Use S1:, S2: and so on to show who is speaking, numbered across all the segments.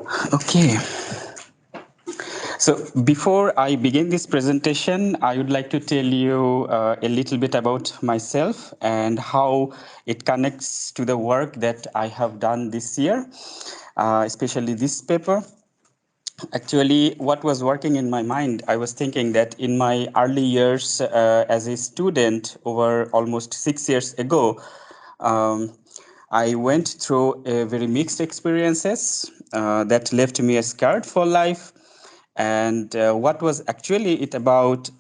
S1: Okay, so before I begin this presentation, I would like to tell you a little bit about myself and how it connects to the work that I have done this year, especially this paper. Actually, what was working in my mind, I was thinking that in my early years as a student, over almost 6 years ago, um, I went through a very mixed experiences that left me scarred for life. And what was actually it about?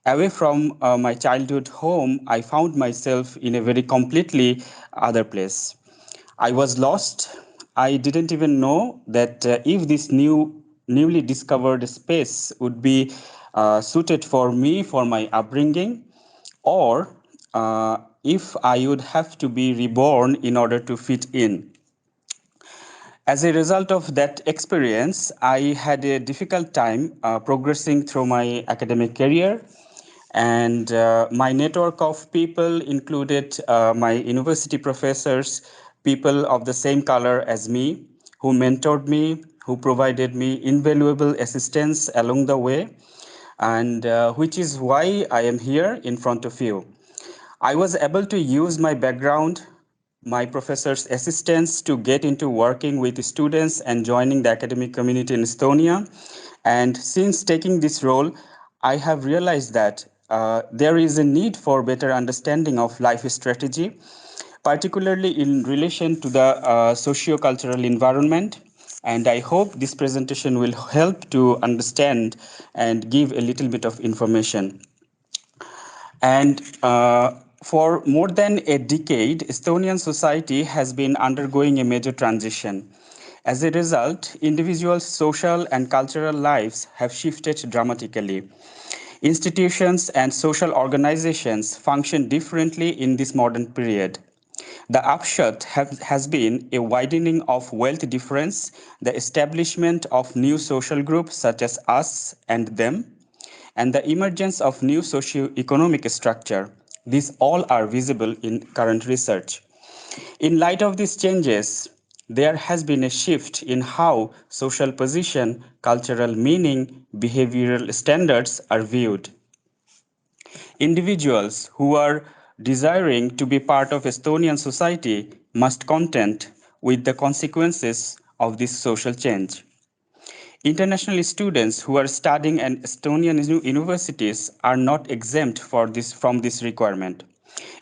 S1: Away from my childhood home, I found myself in a very completely other place. I was lost. I didn't even know that if this newly discovered space would be suited for me, for my upbringing, or if I would have to be reborn in order to fit in. As a result of that experience, I had a difficult time progressing through my academic career, and my network of people included my university professors, people of the same color as me, who mentored me, who provided me invaluable assistance along the way, and which is why I am here in front of you. I was able to use my background, my professor's assistance to get into working with students and joining the academic community in Estonia. And since taking this role, I have realized that there is a need for better understanding of life strategy, particularly in relation to the socio-cultural environment. And I hope this presentation will help to understand and give a little bit of information. And for more than a decade, Estonian society has been undergoing a major transition. As a result, individuals' social and cultural lives have shifted dramatically. Institutions and social organizations function differently in this modern period. The upshot has been a widening of wealth difference, the establishment of new social groups such as us and them, and the emergence of new socio-economic structure. These all are visible in current research. In light of these changes, there has been a shift in how social position, cultural meaning, behavioral standards are viewed. Individuals who are desiring to be part of Estonian society must contend with the consequences of this social change. International students who are studying at Estonian universities are not exempt from this requirement.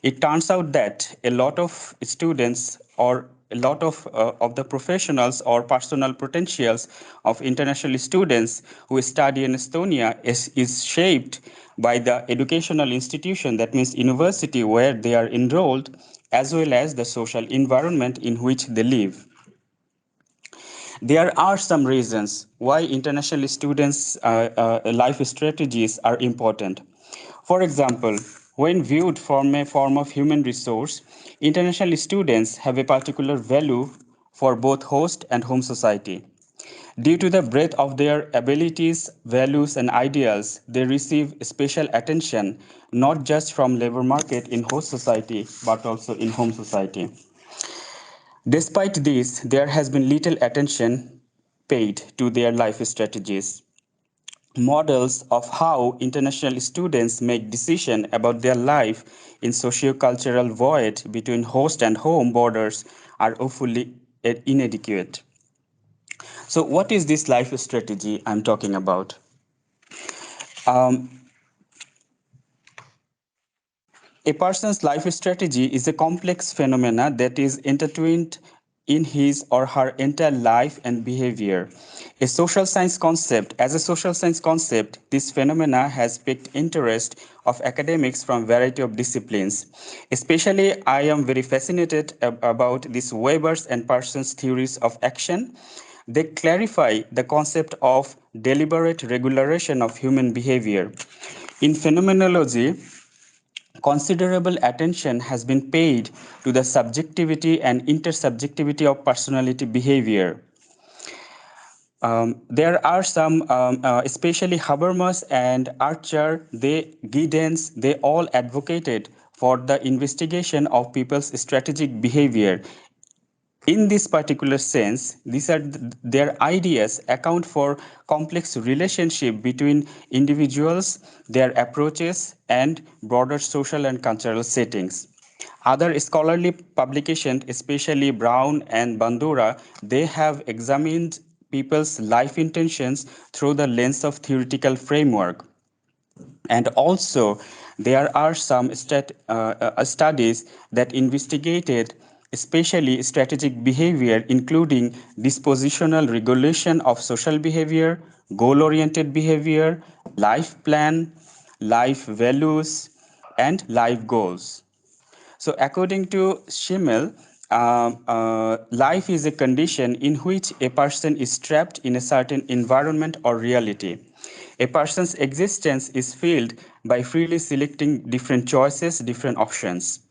S1: It turns out that a lot of students or a lot of the professionals or personal potentials of international students who study in Estonia is shaped by the educational institution, that means university where they are enrolled, as well as the social environment in which they live. There are some reasons why international students' life strategies are important. For example, when viewed from a form of human resource, international students have a particular value for both host and home society. Due to the breadth of their abilities, values, and ideals, they receive special attention not just from labor market in host society but also in home society. Despite this, there has been little attention paid to their life strategies. Models of how international students make decisions about their life in socio-cultural void between host and home borders are awfully inadequate. So, what is this life strategy I'm talking about? Um, A person's life strategy is a complex phenomena that is intertwined in his or her entire life and behavior. As a social science concept, this phenomena has piqued interest of academics from variety of disciplines. Especially, I am very fascinated about this Weber's and Parsons' theories of action. They clarify the concept of deliberate regulation of human behavior. In phenomenology, considerable attention has been paid to the subjectivity and intersubjectivity of personality behavior. There are some, especially Habermas and Archer, Giddens, they all advocated for the investigation of people's strategic behavior. In this particular sense, their ideas account for complex relationship between individuals, their approaches, and broader social and cultural settings. Other scholarly publications, especially Brown and Bandura, they have examined people's life intentions through the lens of theoretical framework. And also, there are some studies that investigated especially strategic behavior, including dispositional regulation of social behavior, goal oriented behavior, life plan, life values, and life goals. So, according to Schimmel, life is a condition in which a person is trapped in a certain environment or reality. A person's existence is filled by freely selecting different choices, different options.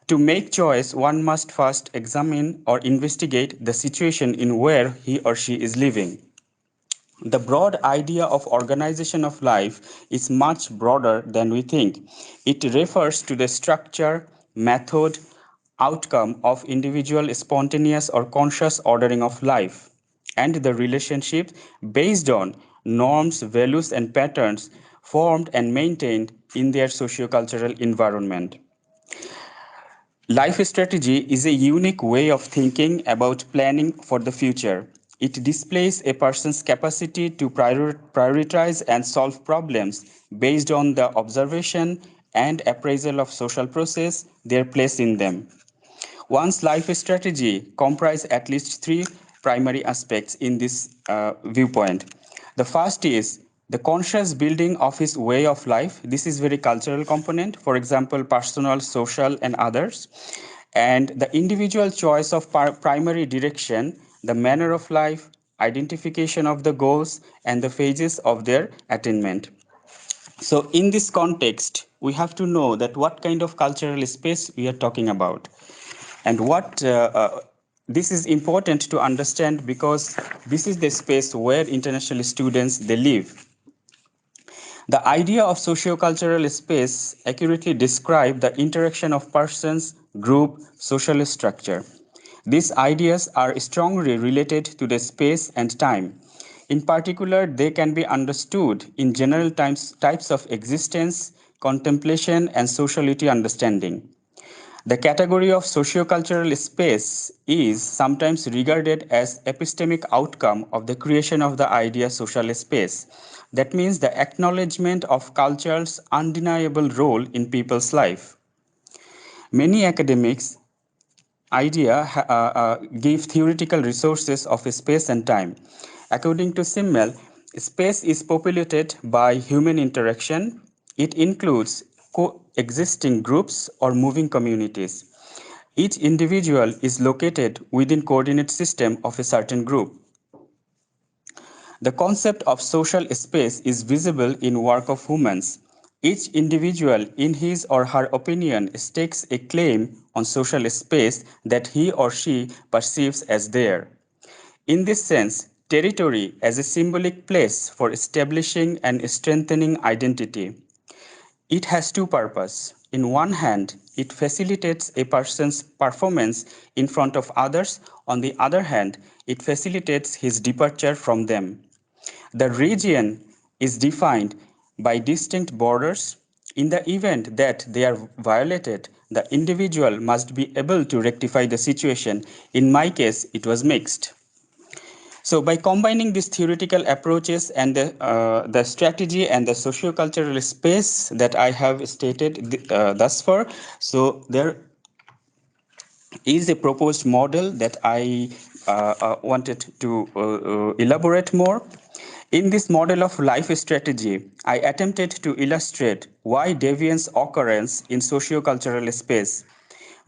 S1: To make choice, one must first examine or investigate the situation in where he or she is living. The broad idea of organization of life is much broader than we think. It refers to the structure, method, outcome of individual spontaneous or conscious ordering of life, and the relationship based on norms, values, and patterns formed and maintained in their sociocultural environment. Life strategy is a unique way of thinking about planning for the future. It displays a person's capacity to prioritize and solve problems based on the observation and appraisal of social process, their place in them. One's life strategy comprises at least three primary aspects in this viewpoint. The first is the conscious building of his way of life. This is very cultural component, for example, personal, social, and others. And the individual choice of primary direction, the manner of life, identification of the goals, and the phases of their attainment. So, in this context, we have to know that what kind of cultural space we are talking about. And what this is important to understand because this is the space where international students they live. The idea of sociocultural space accurately describes the interaction of persons, group, social structure. These ideas are strongly related to the space and time. In particular, they can be understood in general types of existence, contemplation, and sociality understanding. The category of sociocultural space is sometimes regarded as epistemic outcome of the creation of the idea social space. That means the acknowledgement of culture's undeniable role in people's life. Many academics give theoretical resources of space and time. According to Simmel, space is populated by human interaction. It includes coexisting groups or moving communities. Each individual is located within coordinate system of a certain group. The concept of social space is visible in work of humans. Each individual, in his or her opinion, stakes a claim on social space that he or she perceives as their. In this sense, territory as a symbolic place for establishing and strengthening identity. It has two purposes. In one hand, it facilitates a person's performance in front of others. On the other hand, it facilitates his departure from them. The region is defined by distinct borders. In the event that they are violated, the individual must be able to rectify the situation. In my case, it was mixed. So by combining these theoretical approaches and the strategy and the sociocultural space that I have stated thus far, so there is a proposed model that I wanted to elaborate more. In this model of life strategy, I attempted to illustrate why deviance occurs in sociocultural space.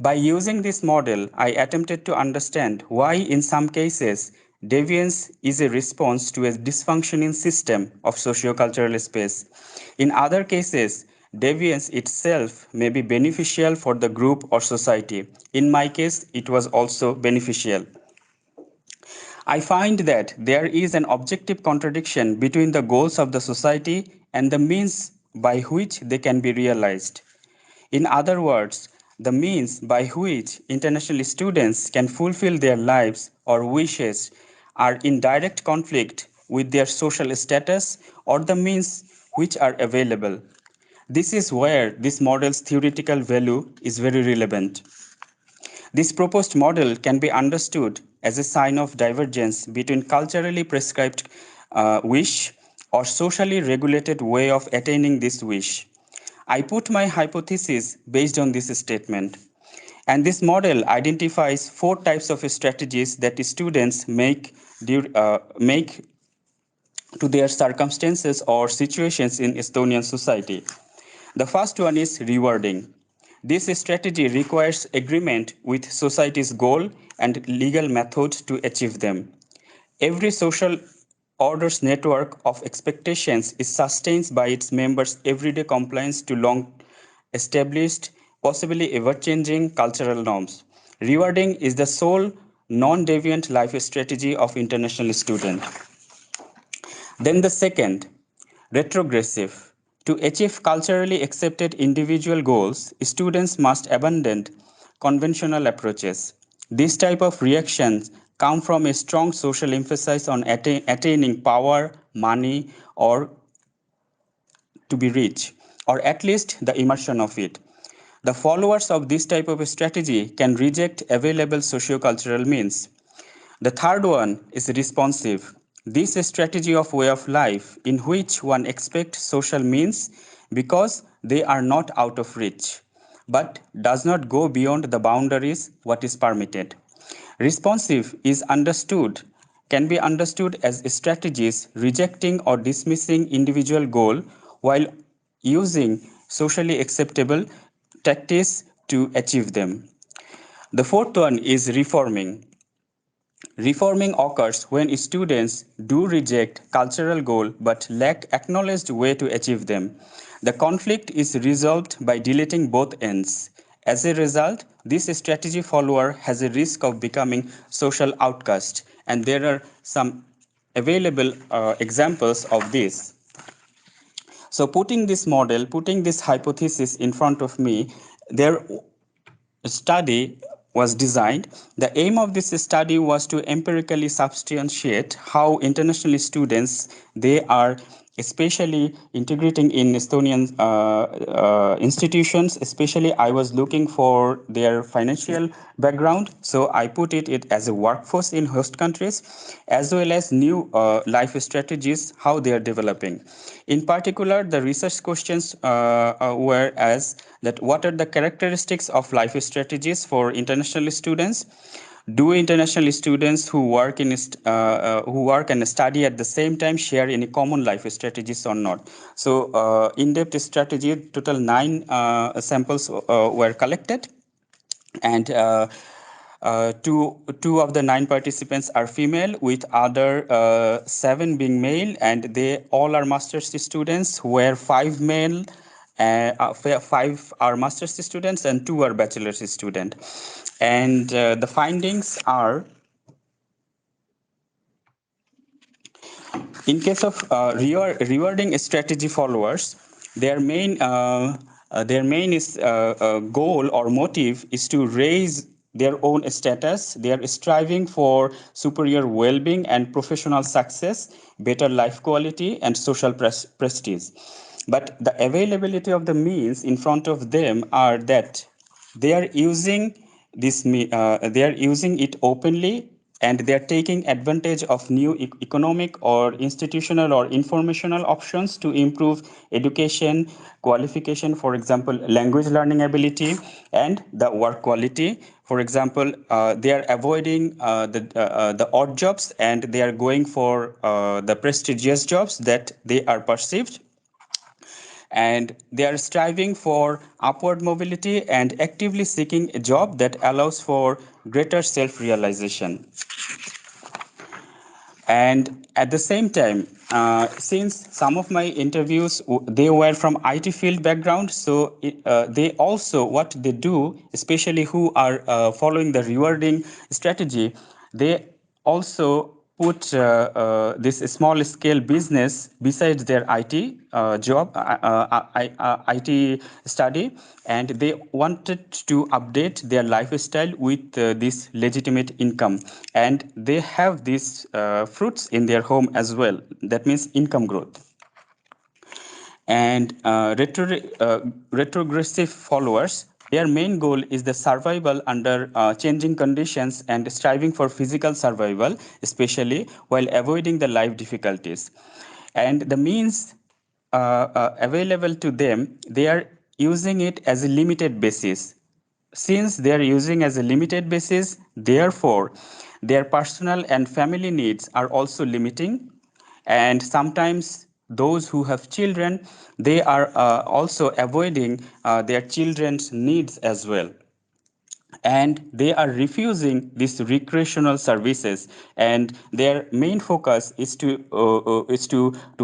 S1: By using this model, I attempted to understand why, in some cases, deviance is a response to a dysfunctioning system of sociocultural space. In other cases, deviance itself may be beneficial for the group or society. In my case, it was also beneficial. I find that there is an objective contradiction between the goals of the society and the means by which they can be realized. In other words, The means by which international students can fulfill their lives or wishes are in direct conflict with their social status or the means which are available. This is where this model's theoretical value is very relevant. This proposed model can be understood as a sign of divergence between culturally prescribed wish or socially regulated way of attaining this wish. I put my hypothesis based on this statement. And this model identifies four types of strategies that students make to their circumstances or situations in Estonian society. The first one is rewarding. This strategy requires agreement with society's goal and legal method to achieve them. Every social order's network of expectations is sustained by its members' everyday compliance to long established, possibly ever changing cultural norms. Rewarding is the sole non deviant life strategy of international students. Then the second, retrogressive. To achieve culturally accepted individual goals, students must abandon conventional approaches. This type of reactions come from a strong social emphasis on attaining power, money, or to be rich, or at least the immersion of it. The followers of this type of strategy can reject available sociocultural means. The third one is responsive. This strategy of way of life in which one expects social means because they are not out of reach, but does not go beyond the boundaries what is permitted. Responsive is understood can be understood as strategies rejecting or dismissing individual goal while using socially acceptable tactics to achieve them. The fourth one is reforming. Reforming occurs when students do reject cultural goals but lack acknowledged way to achieve them. The conflict is resolved by deleting both ends. As a result, this strategy follower has a risk of becoming social outcast, and there are some available examples of this. So putting this hypothesis in front of me, there study was designed. The aim of this study was to empirically substantiate how international students they are especially integrating in Estonian institutions. Especially, I was looking for their financial background, so I put it as a workforce in host countries, as well as new life strategies how they are developing. In particular, the research questions were as that what are the characteristics of life strategies for international students? Do international students who work and study at the same time share any common life strategies or not? So, in-depth strategy, total 9 samples were collected, and two of the 9 participants are female, with other 7 being male, and they all are master's students, where 5 male, 5 are master's students and 2 are bachelor's student. And the findings are, in case of rewarding strategy followers, their main is goal or motive is to raise their own status. They are striving for superior well-being and professional success, better life quality, and social prestige. But the availability of the means in front of them are that they are using they are using it openly, and they are taking advantage of new economic or institutional or informational options to improve education qualification, for example language learning ability and the work quality. For example, they are avoiding the odd jobs, and they are going for the prestigious jobs that they are perceived, and they are striving for upward mobility and actively seeking a job that allows for greater self-realization. And at the same time, since some of my interviews they were from IT field background, so they also what they do, especially who are following the rewarding strategy, they also put this small scale business besides their IT job, IT study, and they wanted to update their lifestyle with this legitimate income, and they have these fruits in their home as well. That means income growth. And retrogressive followers, their main goal is the survival under changing conditions and striving for physical survival, especially while avoiding the life difficulties. And the means available to them, they are using it as a limited basis. Since they are using as a limited basis, therefore, their personal and family needs are also limiting. And sometimes those who have children, they are also avoiding their children's needs as well, and they are refusing these recreational services, and their main focus is to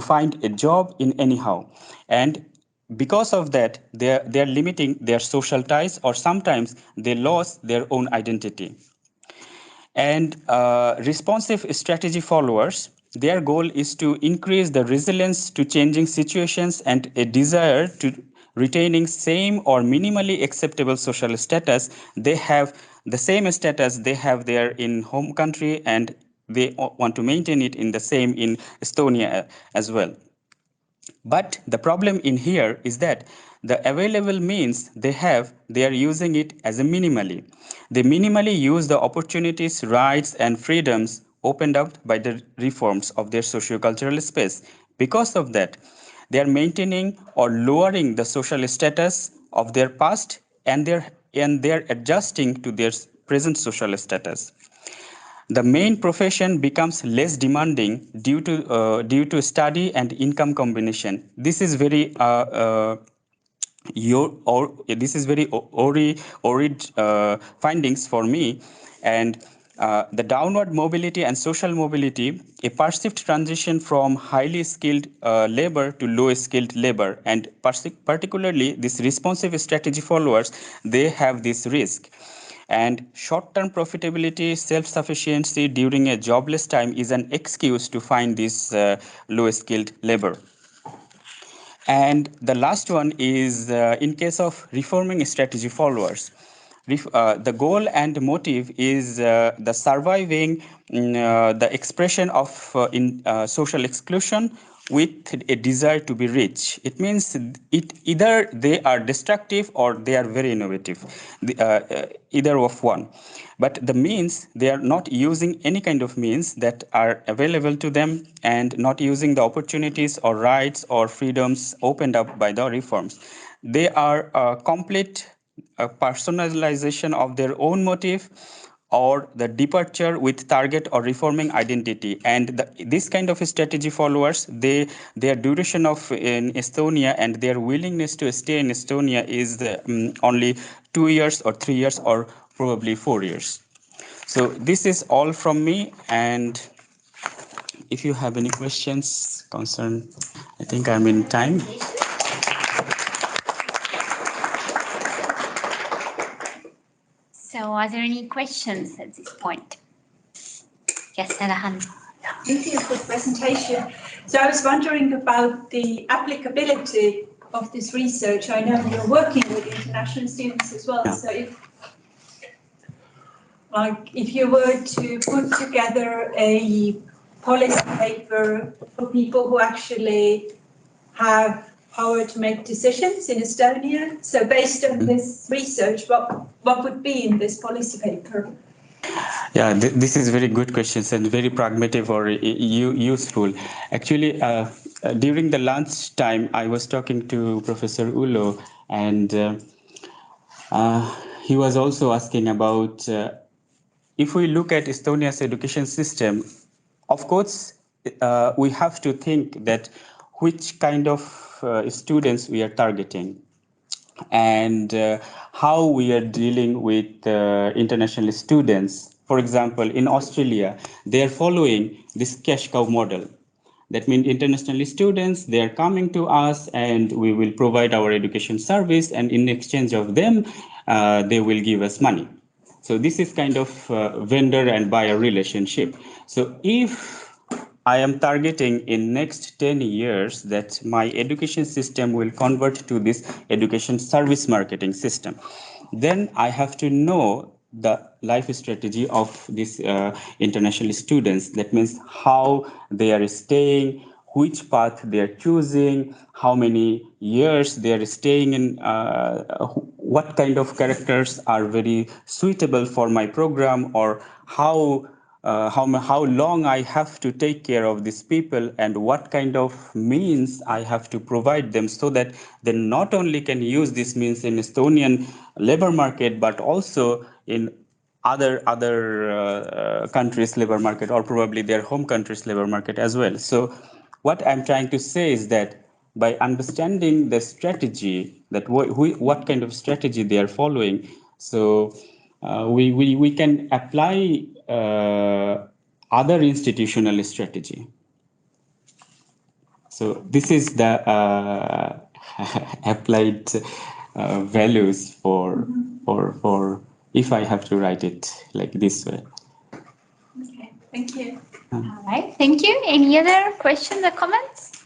S1: find a job in anyhow. And because of that, they are limiting their social ties, or sometimes they lost their own identity. And responsive strategy followers, their goal is to increase the resilience to changing situations and a desire to retaining same or minimally acceptable social status. They have the same status they have there in home country, and they want to maintain it in the same in Estonia as well. But the problem in here is that the available means they are using it as a minimally. They minimally use the opportunities, rights, and freedoms opened up by the reforms of their sociocultural space. Because of that, they are maintaining or lowering the social status of their past, and they're adjusting to their present social status. The main profession becomes less demanding due to study and income combination. This is very this is very findings for me. And the downward mobility and social mobility, a perceived transition from highly skilled labor to low skilled labor, and particularly these responsive strategy followers, they have this risk. And short term profitability, self sufficiency during a jobless time is an excuse to find this low skilled labor. And the last one is in case of reforming strategy followers. The goal and motive is the surviving, the expression of social exclusion with a desire to be rich. It means it either they are destructive or they are very innovative, either of one. But the means, they are not using any kind of means that are available to them, and not using the opportunities or rights or freedoms opened up by the reforms. They are complete personalization of their own motive, or the departure with target or reforming identity. And this kind of strategy followers, their duration of in Estonia and their willingness to stay in Estonia is only 2 years or 3 years or probably 4 years. So this is all from me, and if you have any questions concern, I think I'm in time.
S2: So are there any questions at this point? Yes, Elahan.
S3: Thank you for the presentation. So I was wondering about the applicability of this research. I know you're working with international students as well. Yeah. So if you were to put together a policy paper for people who actually have power to make decisions in Estonia, so based on this research, what would be in this policy paper?
S1: Yeah, this is very good questions and very pragmatic or useful. Actually, during the lunch time, I was talking to Professor Ulo, and he was also asking about if we look at Estonia's education system, of course, we have to think that which kind of students we are targeting, and how we are dealing with international students. For example, in Australia, they are following this cash cow model. That means international students, they are coming to us and we will provide our education service, and in exchange of them, they will give us money. So this is kind of vendor and buyer relationship. So if I am targeting in next 10 years that my education system will convert to this education service marketing system, then I have to know the life strategy of these international students. That means how they are staying, which path they are choosing, how many years they are staying in, what kind of characters are very suitable for my program, or how long I have to take care of these people, and what kind of means I have to provide them, so that they not only can use this means in Estonian labor market, but also in other countries' labor market, or probably their home country's labor market as well. So what I'm trying to say is that by understanding the strategy, that what kind of strategy they are following, so we can apply other institutional strategy. So this is the applied values for if I have to write it like this way.
S3: Okay, thank you.
S2: All right, thank you. Any other questions or comments?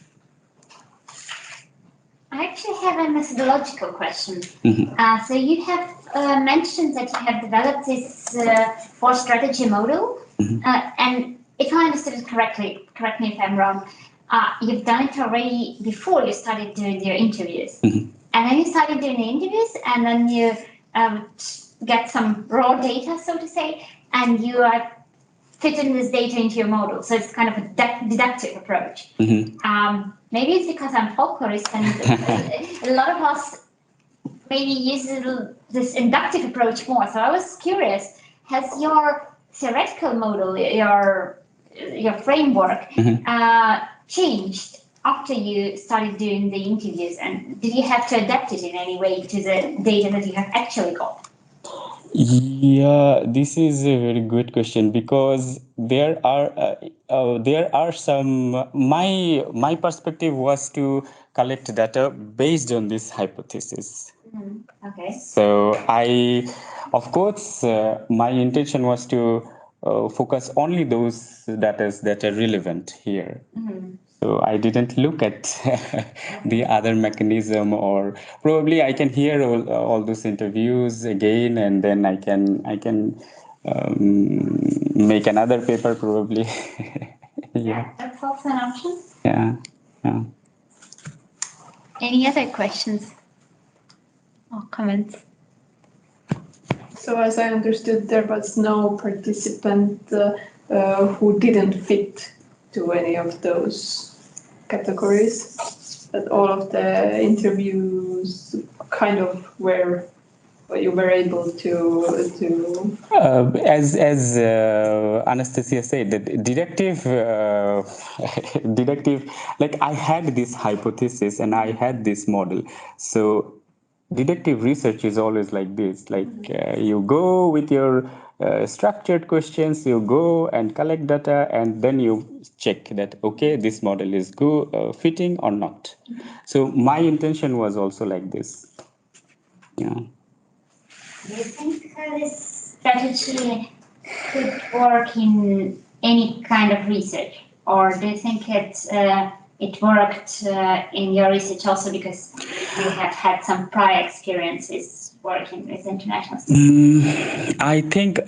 S2: I actually have a methodological question. So you have mentioned that you have developed this 4 strategy model, and if I understood it correctly, correct me if I'm wrong, you've done it already before you started doing your interviews. And then you started doing the interviews, and then you get some raw data, so to say, and you are fitting this data into your model. So it's kind of a deductive approach. Maybe it's because I'm folklorist, and a lot of us maybe use this inductive approach more. So I was curious, has your theoretical model, your framework, changed after you started doing the interviews, and did you have to adapt it in any way to the data that you have actually got?
S1: Yeah, this is a very good question, because there are some. My perspective was to collect data based on this hypothesis.
S2: Okay.
S1: So of course, my intention was to focus only those data that are relevant here. So I didn't look at the other mechanism, or probably I can hear all those interviews again, and then I can make another paper probably.
S2: Yeah, that's also an option.
S1: Yeah.
S2: Any other questions or comments?
S3: So as I understood, there was no participant who didn't fit to any of those categories, that all of the interviews kind of were, you were able to
S1: As Anastasia said, that deductive, like I had this hypothesis and I had this model. So deductive research is always like this, like you go with your structured questions, you go and collect data, and then you check that, okay, this model is good, fitting or not. So my intention was also like this. Yeah.
S2: Do you think this strategy could work in any kind of research, or do you think it worked in your research also because you have had some prior experiences working with international students?
S1: I think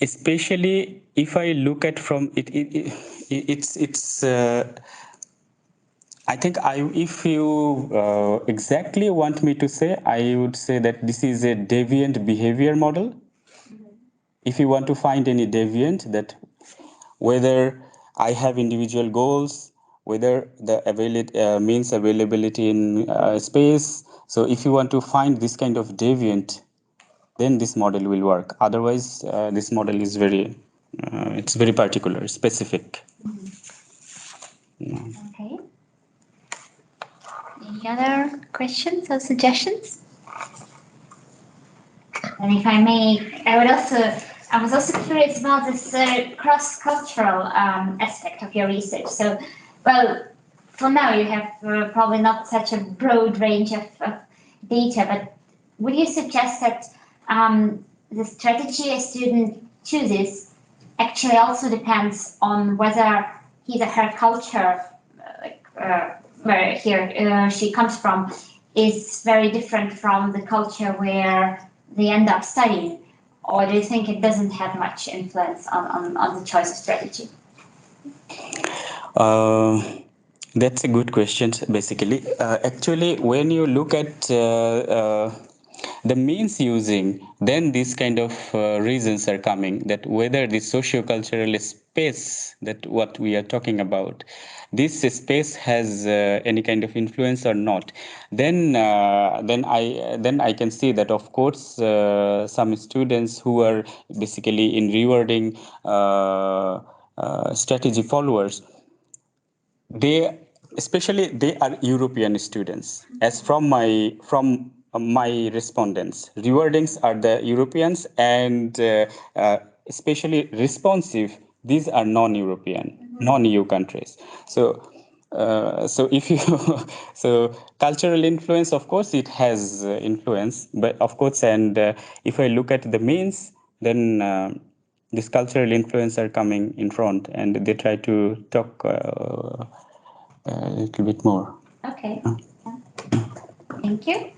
S1: especially if I look at from it's I think if you exactly want me to say, I would say that this is a deviant behavior model. If you want to find any deviant, that whether I have individual goals, whether the means availability in space. So if you want to find this kind of deviant, then this model will work. Otherwise, this model is it's very particular, specific.
S2: Okay. Any other questions or suggestions? And if I may, I was also curious about this cross-cultural aspect of your research. So, well, for now you have probably not such a broad range of data, but would you suggest that the strategy a student chooses actually also depends on whether his or her culture, where she comes from, is very different from the culture where they end up studying. Or do you think it doesn't have much influence on the choice of strategy?
S1: That's a good question, basically. Actually, when you look at the means using, then these kind of reasons are coming, that whether the socio-cultural space that what we are talking about, this space has any kind of influence or not, then I can see that, of course, some students who are basically in rewarding strategy followers, they especially they are European students. As from my respondents, rewardings are the Europeans, and especially responsive, these are non-European, non-EU countries. So if you so cultural influence, of course it has influence, but of course, and if I look at the means, then this cultural influence are coming in front, and they try to talk a little bit more.
S2: Okay. Thank you.